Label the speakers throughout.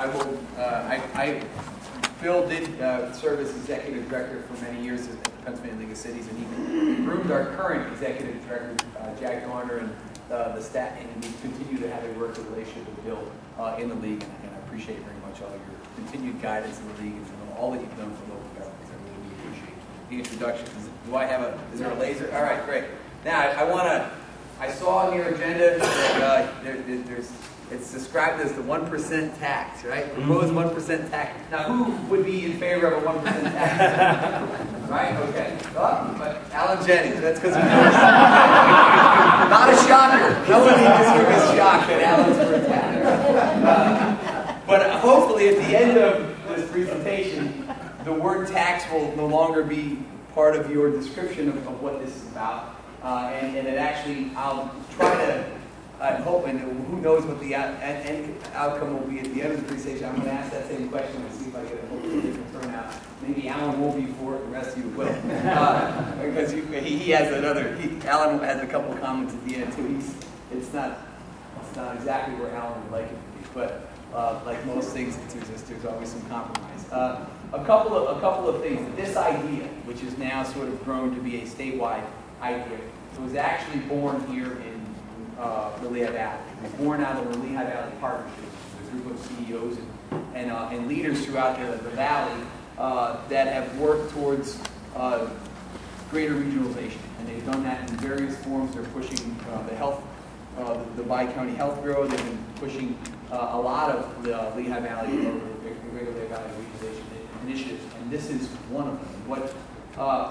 Speaker 1: I will. Phil did serve as executive director for many years at the Pennsylvania League of Cities, and he groomed our current executive director, Jack Garner, and the staff, and we continue to have a working relationship with Bill in the league, and I appreciate very much all your continued guidance in the league and all that you've done for local governments. I really appreciate the introduction. Is there a laser? All right, great. Now, I saw on your agenda that it's described as the 1% tax, right? Proposed 1% tax. Now, who would be in favor of a 1% tax? Right? Okay. Oh, but Alan Jennings. That's because we know. Not a shocker. Nobody in this room is shocked that Alan's for a tax. But hopefully, at the end of this presentation, the word tax will no longer be part of your description of what this is about. And it actually, I'll try to, I hope, and who knows what the end outcome will be at the end of the presentation. I'm going to ask that same question and see if I get a hopefully different turnout. Maybe Alan won't be for it, the rest of you will. Because he has another, Alan has a couple comments at the end too. It's not exactly where Alan would like it to be, but like most things, there's always some compromise. A couple of things. This idea, which is now sort of grown to be a statewide idea, was actually born here in the Lehigh Valley. It was born out of the Lehigh Valley Partnership, a group of CEOs and leaders throughout the valley that have worked towards greater regionalization, and they've done that in various forms. They're pushing the Bi-County Health Bureau. They've been pushing a lot of the Lehigh Valley or Greater Lehigh Valley regionalization initiatives, and this is one of them.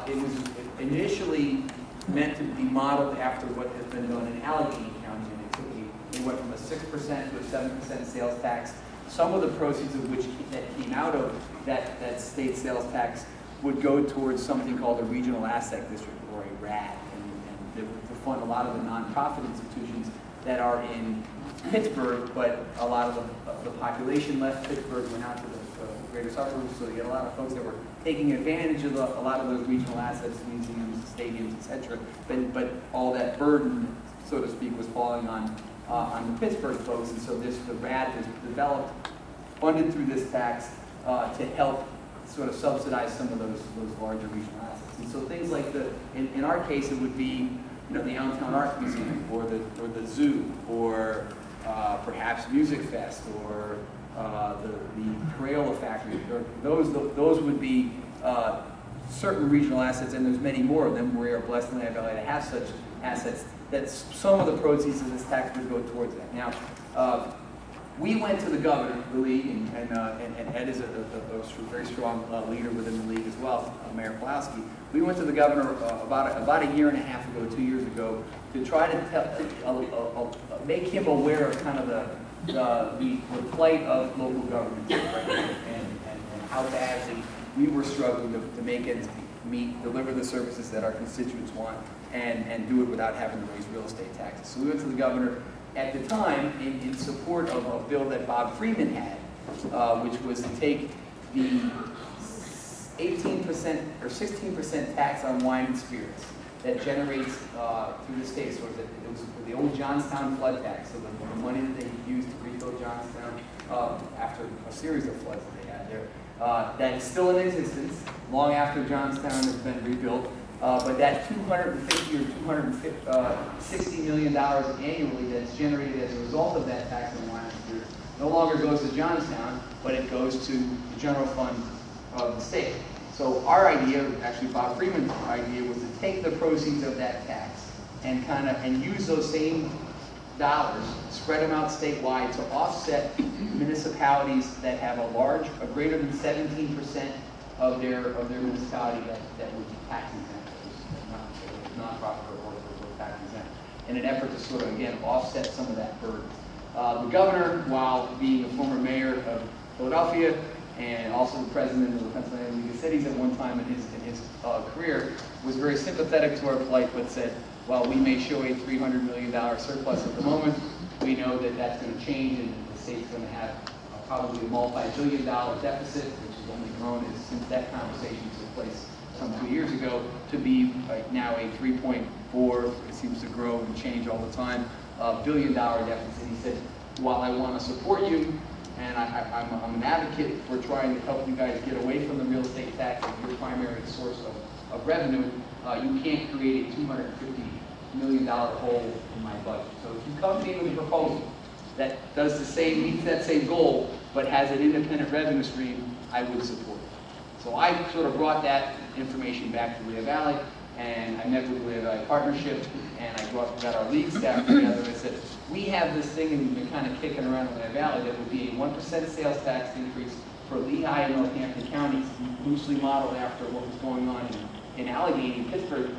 Speaker 1: It was initially meant to be modeled after what has been done in Allegheny County, and it went from a 6% to a 7% sales tax. Some of the proceeds of which that came out of that state sales tax would go towards something called a regional asset district, or a RAD, and to fund a lot of the nonprofit institutions that are in Pittsburgh, but a lot of the population left Pittsburgh, went out to the greater suburbs, so you get a lot of folks that were taking advantage of a lot of those regional assets, museums, stadiums, etc. But all that burden, so to speak, was falling on the Pittsburgh folks, and so the RAD was developed, funded through this tax to help sort of subsidize some of those larger regional assets. And so things like in our case, it would be the Allentown Art Museum, or the zoo, or perhaps Music Fest, or the Crayola Factory. Those would be certain regional assets, and there's many more of them. We are blessed in the Lehigh Valley to have such assets that some of the proceeds of this tax would go towards that. Now, we went to the governor, the league, and Ed is a very strong leader within the league as well, Mayor Pulaski. We went to the governor about a year and a half ago, 2 years ago, to try to make him aware of kind of the plight of local government right now, and how badly we were struggling to make ends meet, deliver the services that our constituents want, and do it without having to raise real estate taxes. So we went to the governor at the time in support of a bill that Bob Freeman had, which was to take the 18% or 16% tax on wine and spirits that generates through the state. So it was the old Johnstown flood tax, so the money that they used to rebuild Johnstown after a series of floods that they had there. That is still in existence long after Johnstown has been rebuilt. But that $250 or $260 million annually that's generated as a result of that tax on wine and spirits no longer goes to Johnstown, but it goes to the general fund of the state. So our idea, actually Bob Freeman's idea, was to take the proceeds of that tax and use those same dollars, spread them out statewide to offset municipalities that have a greater than 17% of their municipality that would be tax exempt, nonprofit or tax exempt, in an effort to sort of, again, offset some of that burden. The governor, while being a former mayor of Philadelphia and also the president of the Pennsylvania League of Cities at one time in his career, was very sympathetic to our plight, but said, while we may show a $300 million surplus at the moment, we know that that's going to change, and the state's going to have probably a multi-billion-dollar deficit, which has only grown since that conversation took place some 2 years ago, to be now a 3.4, it seems to grow and change all the time, billion-dollar deficit. He said, while I want to support you and I'm an advocate for trying to help you guys get away from the real estate tax as your primary source of revenue. You can't create a $250 million hole in my budget. So if you come to me with a proposal that does the same, meets that same goal, but has an independent revenue stream, I would support it. So I sort of brought that information back to Lehigh Valley, and I met with the Lehigh Valley Partnership, and I got our league staff together and said, we have this thing, and we've been kind of kicking around in Lehigh Valley, that would be a 1% sales tax increase for Lehigh and Northampton counties, loosely modeled after what was going on in Allegheny and Pittsburgh,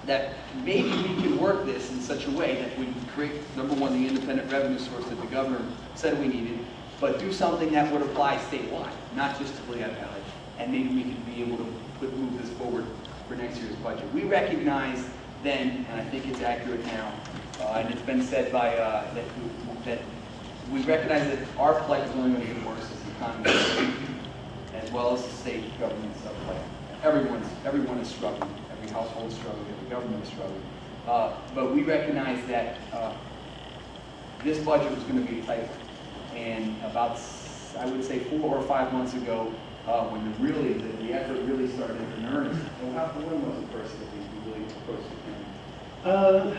Speaker 1: that maybe we could work this in such a way that would create, number one, the independent revenue source that the governor said we needed, but do something that would apply statewide, not just to Lehigh Valley, and maybe we could be able to move this forward for next year's budget. We recognized then, and I think it's accurate now, and it's been said by, that we recognize that our plight is only going to get worse as the economy, as well as the state government's plight. Everyone is struggling. Every household is struggling. Every government is struggling. But we recognize that this budget was going to be tight. And about, I would say, 4 or 5 months ago, when the effort really started in earnest. And when was the first that we really approached the county?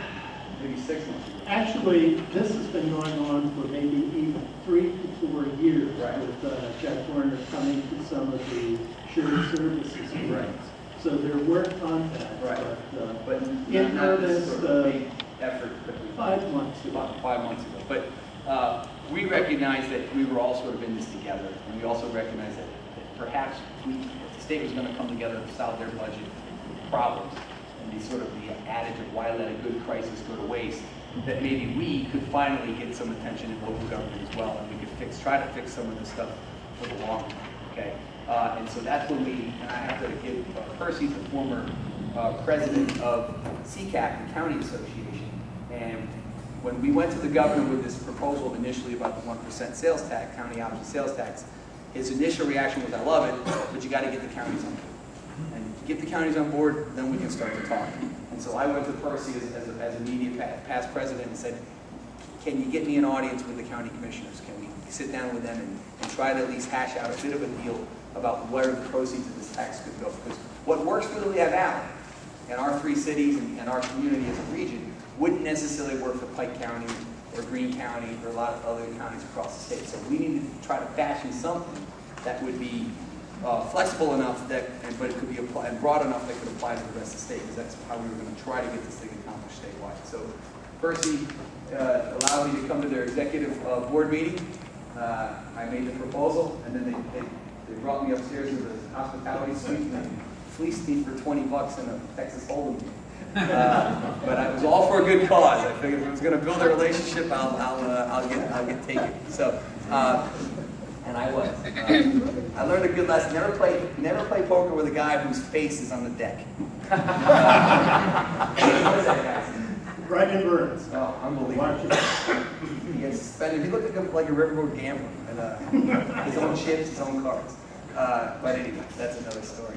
Speaker 1: Maybe 6 months ago.
Speaker 2: Actually, this has been going on for maybe even 3 to 4 years,
Speaker 1: right,
Speaker 2: with Jack Warner coming to some of the shared services meetings.
Speaker 1: Right.
Speaker 2: So there were contacts,
Speaker 1: right, but
Speaker 2: in earnest,
Speaker 1: sort of big effort that we
Speaker 2: 5 months ago.
Speaker 1: about 5 months ago. But we recognize that we were all sort of in this together, and we also recognize that perhaps if the state was going to come together to solve their budget problems, and the sort of the adage of why let a good crisis go to waste, that maybe we could finally get some attention in local government as well, and we could try to fix some of this stuff for the long run. Okay, and so that's when and I have to give Percy, the former president of CCAP, the County Association, and when we went to the governor with this proposal initially about the 1% sales tax, county option sales tax, his initial reaction was, I love it, but you got to get the counties on board. And get the counties on board, then we can start to talk. And so I went to Percy as immediate past president and said, can you get me an audience with the county commissioners? Can we sit down with them and try to at least hash out a bit of a deal about where the proceeds of this tax could go? Because what works for the Lehigh Valley and our 3 cities and our community as a region wouldn't necessarily work for Pike County or Greene County or a lot of other counties across the state. So we need to try to fashion something that would be flexible enough but it could be applied, and broad enough that could apply to the rest of the state, because that's how we were going to try to get this thing accomplished statewide. So Percy allowed me to come to their executive board meeting. I made the proposal, and then they brought me upstairs to the hospitality suite and they fleeced me for $20 in a Texas Hold'em game. But I was all for a good cause. I figured if it was going to build a relationship, I'll get taken. So, and I was. I learned a good lesson. Never play poker with a guy whose face is on the deck. What is that guy?
Speaker 2: Brian Burns.
Speaker 1: Oh, unbelievable. He gets suspended. He looked like a riverboat gambler. And, his own chips, his own cards. But anyway, that's another story.